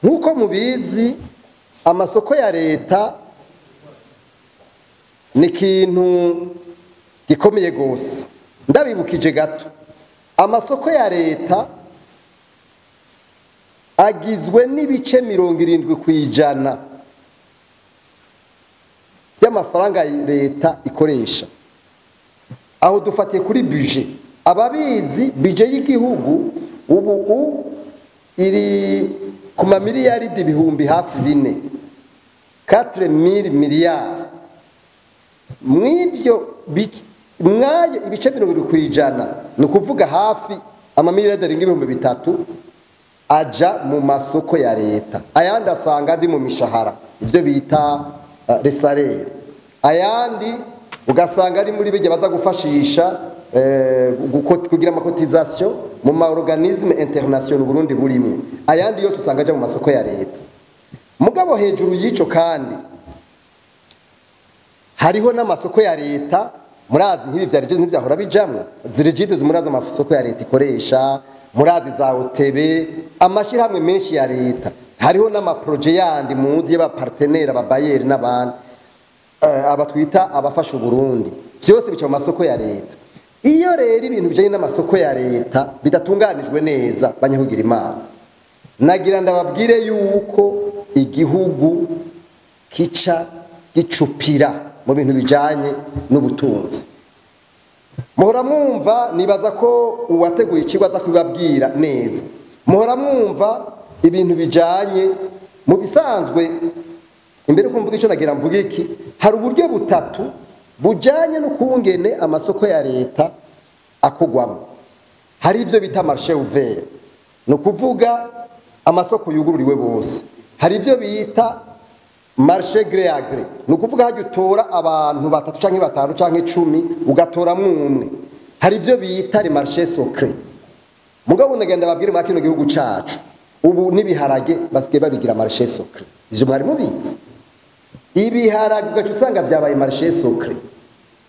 nkuko mubizi amasoko ya leta ni ikintu gikomeye gose. Ndabibukije gato, amasoko ya leta agizwe n'ibice 70% by'amafaranga leta ikoresha. Aho dufatiye kuri budget, ababizi budget y'igihugu ubu iri ku mamiliyaridi ibihumbi hafi 4,000 miliyari. Mw'ivyo mwaye ibice 70% ni kuvuga hafi amamiliyaridi arenga 3,000 aja mu masoko ya leta. Ayandi asanga ari mu mishahara, ivyo bita resarere. Ayandi ugasanga ari muri bijye baza gufashisha kugira amakotization mu ma organisme international Burundi burimo. Ayandi yose usanga aja mu masoko ya leta. Mugabo hejuru y'ico kandi hariho n'amasoko ya leta, murazi nk'ibi vya rigide ntivyahora bijamwe. Zirigide zimuraza amasoko ya leta ikoresha, murazi za OTB, amashirahamwe menshi ya leta. Hariho n'amaproje yandi muzi y'aba partenaire aba Bayer n'abandi abatwita abafasha Burundi. Byose bica mu masoko ya leta. Iyo rero ibintu bijanye n'amasoko ya leta bidatunganijwe neza banyahugira Imana, nagira ndababwire yuko igihugu kica gicupira mu bintu bijanye n'ubutunzi. Muhora mwumva, nibaza ko uwateguye ikigwa aza kubibabwira neza. Muhora mwumva ibintu bijanye mu bisanzwe. Imbere ko mvuga ico nagira mvuga iki, hari uburyo butatu bujanye no kungene amasoko ya leta akogwamo. Hari ivyo bita marché ouvert, no kuvuga amasoko yugururiwe bose. Hari ivyo bita marché gré à gré, no kuvuga hajya utora abantu batatu canke batanu canke 10 ugatora umwe. Hari ivyo bita les marchés secrets. Mugabo ndagenda babwire mu kino gihugu cacu ubu nibiharage basike babigira marché secret. Ivyo mwari mubizi. Ibiharage ugaca usanga vyabaye marché secret.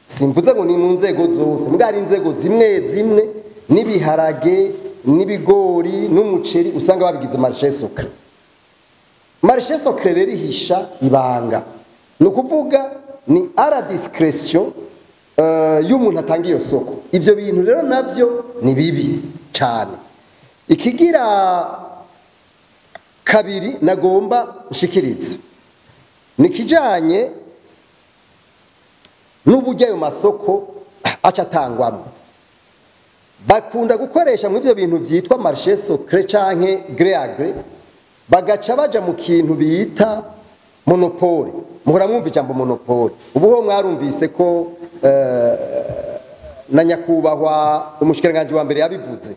Simvuze ngo ni mu nzego zose, mugari inzego zimwe zimwe nibiharage n'ibigori n'umuceri usanga babigize marché secret. Marché secret rero ihisha ibanga. No kuvuga ni à la discrétion y'umuntu atanga iyo soko. Ivyo bintu rero navyo ni bibi cyane. Ikigira kabiri nagomba nshikirize nikijanye n'uburyo ayo masoko aca atangwamo. Bakunda gukoresha mu ivyo bintu vyitwa marché secret canke gré à gré, bagaca baja mu kintu bita monopole. Muhora mwumva ijambo monopole. Ubuho mwarumvise ko na nyakubahwa umushikiranganje wa mbere yabivuze.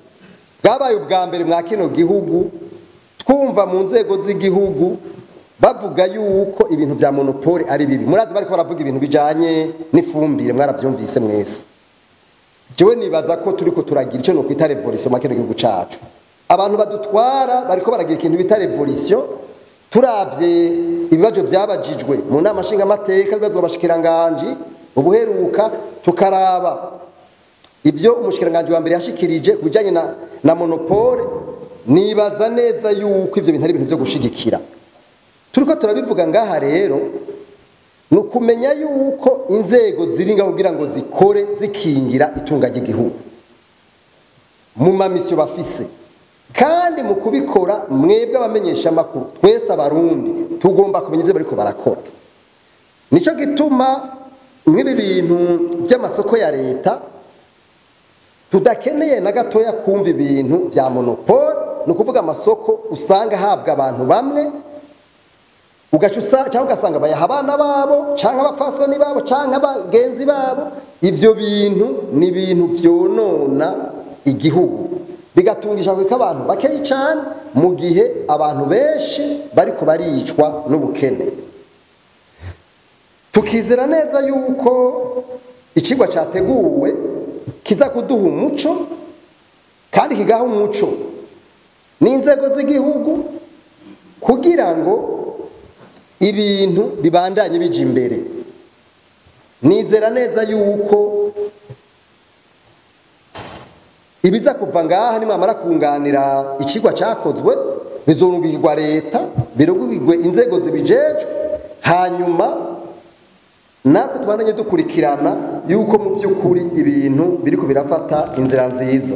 Bwabaye ubwa mbere mwa kino gihugu twumva mu nzego z'igihugu bavuga yuko ibintu vya monopole ari bibi. Murazi bariko baravuga ibintu bijanye n'ifumbire, mwaravyumvise mwese. Jewe nibaza ko turiko turagira ico no kwita revolution mu kino gihugu cacu. Abantu badutwara bariko baragira ikintu bita revolution. Turavye ibibazo vyabajijwe mu nama nshinga amateka, ibibazo abashikiranganje ubuheruka, tukaraba ivyo umushikiranganje wa mbere yashikirije kubijanye na monopole, nibaza neza yuko ivyo bintu ari ibintu vyo gushigikira. Turiko turabivuga ngaha rero nukumenya yuko inzego ziringa kugira ngo zikore zikingira itunga ry'igihugu mu mamisyo bafise, kandi mu kubikora mwebwe abamenyesha makuru twese abarundi tugomba kumenya ivyo bariko barakora. Nico gituma mwibi bintu by'amasoko ya leta tudakeneye na gatoya kumva ibintu vya monopole. No kuvuga amasoko usanga habwa abantu bamwe, ugacusa cyangwa ugasanga bayaha abana babo canke abafasoni babo canke abagenzi babo. Ivyo bintu ni ibintu vyonona igihugu, bigatungisha ko abantu bakeyi cyane mu gihe abantu benshi bariko baricwa n'ubukene. Tukizera neza yuko ikigwa cyateguwe kiza kuduha umuco, kandi kigaha umuco n'inzego z'igihugu kugira ngo ibintu bibandanye bije imbere. Nizera neza yuko ibiza kuva ngaha nimwamara kunganira ikigwa cyakozwe bizorungikirwa leta birungikirwe inzego zibijejwe hanyuma natwe tubandanye dukurikirana yuko mu by'ukuri ibintu biriko birafata inzira nziza.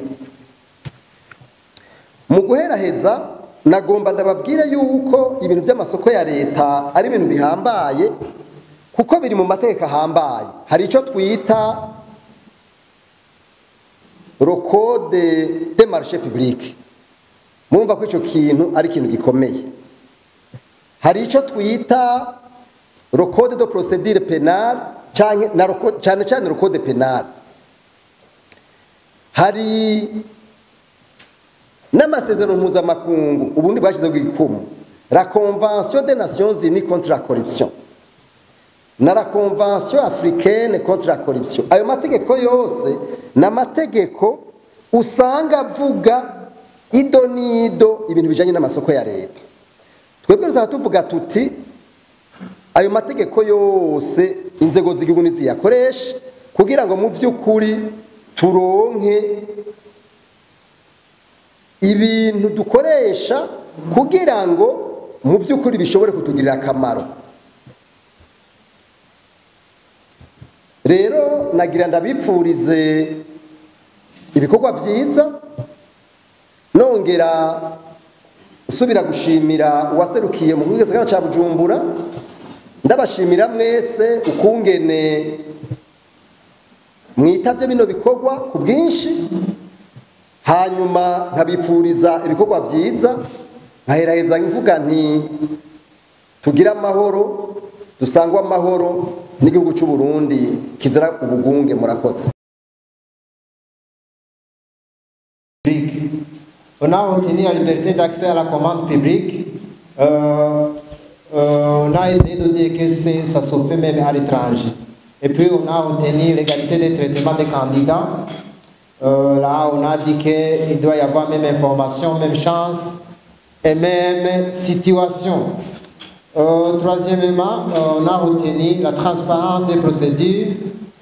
Mu guheraheza nagomba ndababwire yuko ibintu by'amasoko ya leta ari ibintu bihambaye kuko biri mu mateka ahambaye. Hari icyo twita le code des marchés publics, murumva ko icyo kintu ari ikintu gikomeye. Hari icyo twita le code de procédure pénale cyane cyane le code pénal. Hari n'amasezerano mpuzamakungu ubundi bashyizeho igikumu, la convention des nations unies contre la corruption na la convention africaine contre la corruption. Ayo mategeko yose n'amategeko usanga avuga ido nido ibintu bijanye n'amasoko ya leta. Twebwe tukaba tuvuga tuti ayo mategeko yose inzego z'igihugu niziyakoresha kugira ngo mu vy'ukuri turonke ibintu dukoresha kugira ngo mu by'ukuri bishobore kutugirira akamaro. Rero nagira ndabipfurize ibikorwa byiza, nongera usubira gushimira uwaserukiye mu gisagara ca Bujumbura, ndabashimira mwese ukungene mwitavye bino bikorwa ku bwinshi, hanyuma nkabipfuriza ibikorwa byiza, nkaheraheza mvuga nti tugira amahoro, dusangwa amahoro n'igihugu cy'u Burundi kizira ubugunge. Murakoze. On a obtenu la liberté d'accès à la commande publique. On a essayé de dire que ça se fait même à l'étranger. Et puis on a obtenu l'égalité des traitements des candidats. Là, on a dit qu'il doit y avoir même information, même chance et même situation. Troisièmement, on a retenu la transparence des procédures.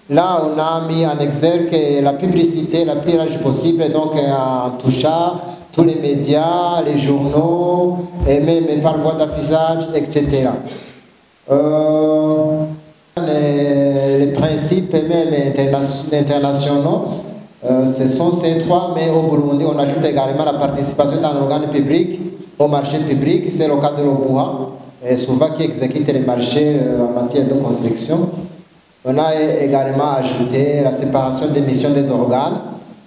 Là, on a mis en exergue la publicité la plus large possible, donc en touchant tous les médias, les journaux, et même par voie d'affichage, etc. Les principes même internationaux, ce sont ces trois, mais au Burundi, on ajoute également la participation dans l'organe public, au marché public, c'est le cas de l'OBUA, souvent qui exécute les marchés en matière de construction. On a également ajouté la séparation des missions des organes.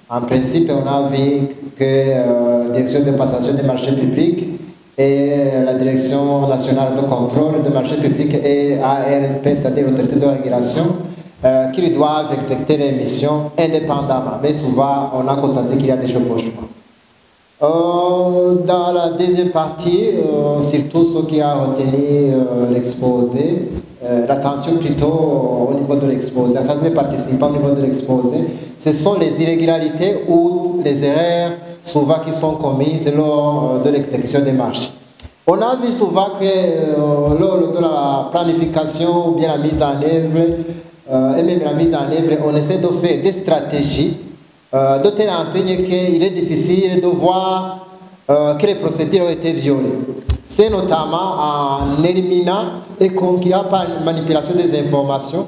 En principe, on a vu que la direction de passation des marchés publics et la direction nationale de contrôle des marchés publics et ARMP, c'est-à-dire l'autorité de régulation, qu'ils doivent exécuter les missions indépendamment. Mais souvent, on a constaté qu'il y a des chevauchements. Dans la deuxième partie, surtout ce qui a retenu l'exposé, l'attention plutôt au niveau de l'exposé, l'attention des participants au niveau de l'exposé, ce sont les irrégularités ou les erreurs souvent qui sont commises lors de l'exécution des marchés. On a vu souvent que lors de la planification ou bien la mise en œuvre, et même la mise en œuvre, on essaie de faire des stratégies de telle enseigne qu'il est difficile de voir que les procédures ont été violées. C'est notamment en éliminant et qu'il n'y a pas de manipulation des informations.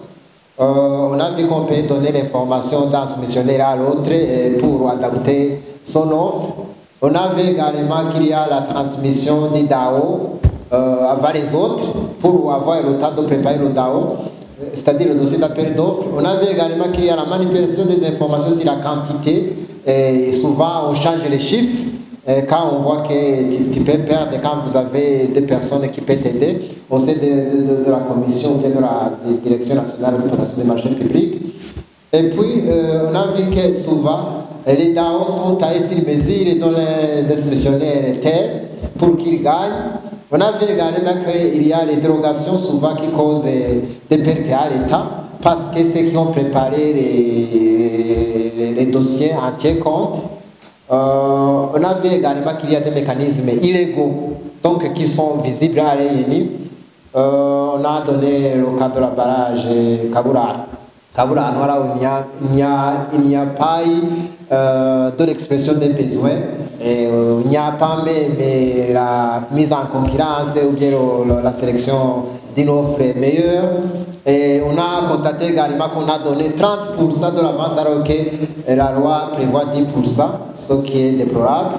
On a vu qu'on peut donner l'information d'un soumissionnaire à l'autre pour adapter son offre. On a vu également qu'il y a la transmission des DAO avant les autres pour avoir le temps de préparer le DAO, c'est-à-dire le dossier d'appel d'offres. On a vu également qu'il y a la manipulation des informations sur la quantité. Et souvent, on change les chiffres. Et quand on voit que tu peux perdre, quand vous avez des personnes qui peuvent t'aider, au sein de la commission ou bien de la direction nationale de passation des marchés publics. Et puis, on a vu que souvent, les DAO sont taillés sur mesure dans les soumissionnaires tels pour qu'ils gagnent. On a vu également qu'il y a les dérogations souvent qui causent des pertes à l'État parce que ceux qui ont préparé les dossiers en tiennent compte. On a vu également qu'il y a des mécanismes illégaux donc, qui sont visibles à l'ENI. On a donné le cas de la barrage Kabura. Kabura, il n'y a pas eu de l'expression des besoins. Il n'y a pas mais la mise en concurrence ou bien la sélection d'une offre meilleure. Et on a constaté également qu'on a donné 30% de l'avance alors que la loi prévoit 10%, ce qui est déplorable.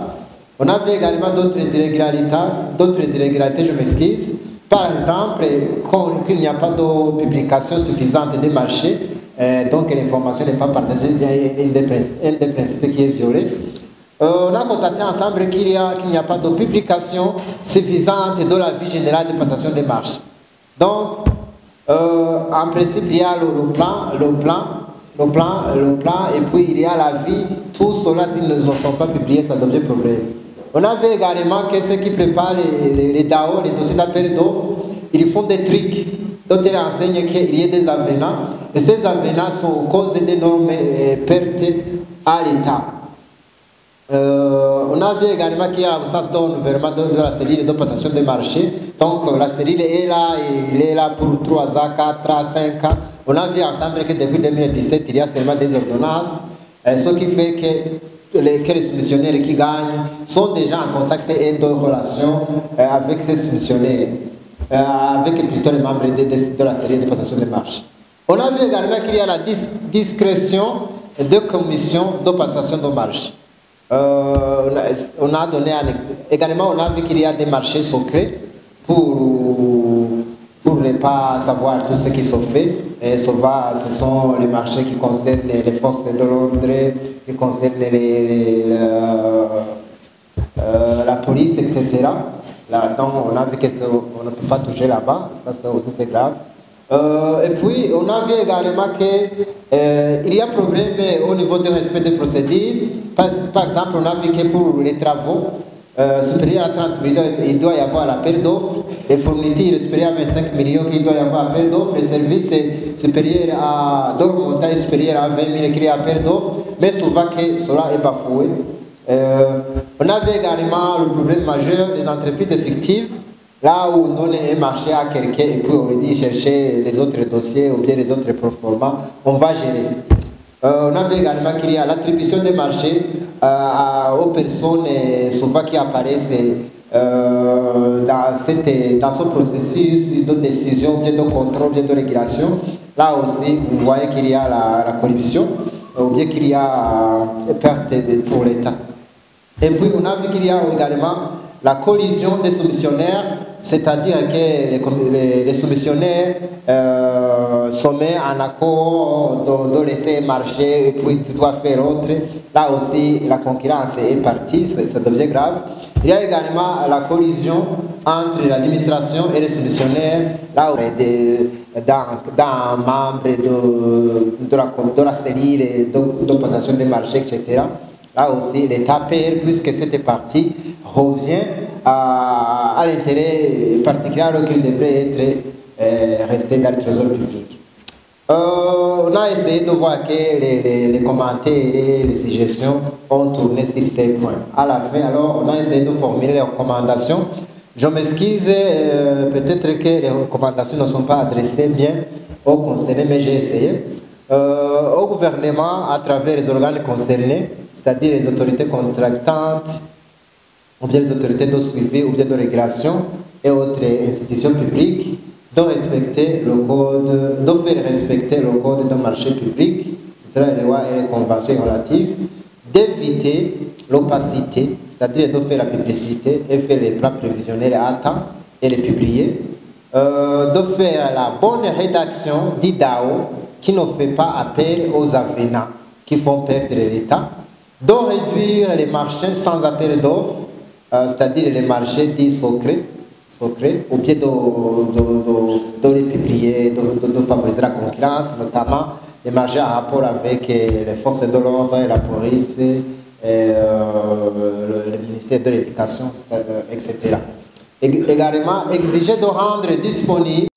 On avait également d'autres irrégularités, je m'excuse. Par exemple, qu'il n'y a pas de publication suffisante des marchés, donc l'information n'est pas partagée, il y a un des principes qui est violé. On a constaté ensemble qu'il n'y a pas de publication suffisante de la vie générale de passation des marchés. Donc, en principe, il y a le plan, et puis il y a la vie. Tout cela, s'ils ne sont pas publiés, ça devient problème. On avait également que ceux qui préparent les DAO, les dossiers d'appel d'offres, ils font des trucs. D'autres enseignent qu'il y a des avenants, et ces avenants sont cause d'énormes pertes à l'État. On a vu également qu'il y a l'absence de renouvellement de la cellule de passation des marchés. Donc la cellule est là, il est là pour 3 ans, 4 ans, 5 ans. On a vu ensemble que depuis 2017, il y a seulement des ordonnances, ce qui fait que les soumissionnaires qui gagnent sont déjà en contact et de relation avec ces soumissionnaires, avec plutôt les membres de la cellule de passation des marchés. On a vu également qu'il y a la discrétion de commission de passation de marché. On a donné également, on a vu qu'il y a des marchés secrets pour ne pas savoir tout ce qui se fait. Et souvent, ce sont les marchés qui concernent les forces de l'ordre, qui concernent la police, etc. Là, donc, on a vu qu'on ne peut pas toucher là-bas, ça aussi c'est grave. Et puis, on a vu également qu'il y a un problème au niveau du respect des procédures. Par exemple, on a vu que pour les travaux supérieurs à 30 millions, il doit y avoir l'appel d'offres. Les fournitures supérieures à 25 millions, il doit y avoir appel d'offres. Les services supérieurs à d'autres montagnes supérieures à 20 000, il y a appel d'offres. Mais souvent, que cela est bafoué. On avait également le problème majeur des entreprises effectives. Là où on donne un marché à quelqu'un et puis on lui dit chercher les autres dossiers ou bien les autres performants, on va gérer. On avait également qu'il y a l'attribution des marchés aux personnes souvent qui apparaissent dans ce processus de décision, bien de contrôle, bien de régulation. Là aussi, vous voyez qu'il y a la corruption ou bien qu'il y a perte pour l'État. Et puis on a vu qu'il y a également la collision des soumissionnaires, c'est-à-dire que les soumissionnaires se mettent en accord de laisser marcher et puis tu dois faire autre. Là aussi, la concurrence est partie, ça devient grave. Il y a également la collision entre l'administration et les soumissionnaires, là où dans un membre de la cellule de passation des marchés, etc. Là aussi, l'État perd puisque cette partie revient à l'intérêt particulier qu'il devrait être resté dans le trésor public. On a essayé de voir que les commentaires et les suggestions ont tourné sur ces points. À la fin, alors, on a essayé de formuler les recommandations. Je m'excuse, peut-être que les recommandations ne sont pas adressées bien aux concernés, mais j'ai essayé. Au gouvernement, à travers les organes concernés, c'est-à-dire les autorités contractantes, ou bien les autorités de suivi, ou bien de régulation, et autres institutions publiques, de respecter le code, de faire respecter le code de marché public, c'est-à-dire les lois et les conventions relatives, d'éviter l'opacité, c'est-à-dire de faire la publicité et faire les plans prévisionnels à temps et les publier, de faire la bonne rédaction d'IDAO qui ne fait pas appel aux avenants qui font perdre l'État, de réduire les marchés sans appel d'offres, c'est-à-dire les marchés dits secrets, ou bien de les publier, de favoriser la concurrence, notamment les marchés en rapport avec les forces de l'ordre, la police, le ministère de l'Éducation, etc. Également, exiger de rendre disponible